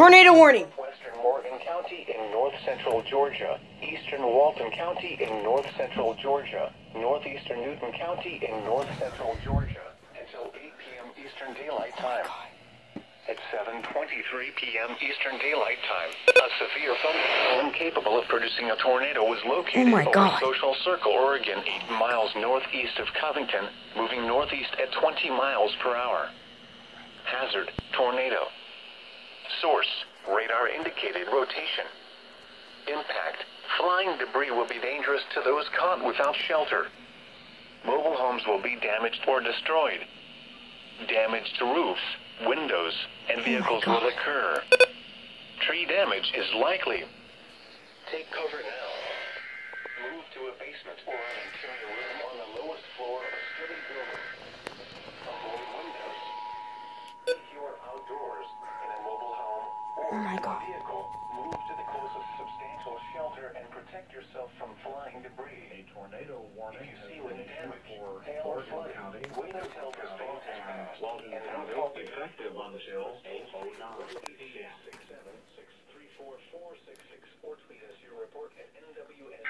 Tornado warning. Western Morgan County in north-central Georgia, eastern Walton County in north-central Georgia, northeastern Newton County in north-central Georgia, until 8 p.m. Eastern Daylight Time. At 7:23 p.m. Eastern Daylight Time, a severe thunderstorm capable of producing a tornado was located over Social Circle, Oregon, 8 miles northeast of Covington, moving northeast at 20 miles per hour. Hazard: tornado. Source: radar indicated rotation. Impact: flying debris will be dangerous to those caught without shelter. Mobile homes will be damaged or destroyed. Damage to roofs, windows, and vehicles will occur. Tree damage is likely. Take cover now. Move to a basement or an interior room on the lowest floor of a sturdy building. Avoid windows. If you are outdoors in a mobile home or in a vehicle, move to the closest substantial shelter and protect yourself from flying debris. A tornado warning If you see has wind been damage, for hail or Oregon flood, County, wait until the storm has passed. Walton And County, inform me. effective until 8:09 p.m. 676-344-66, or tweet us your report at NWS.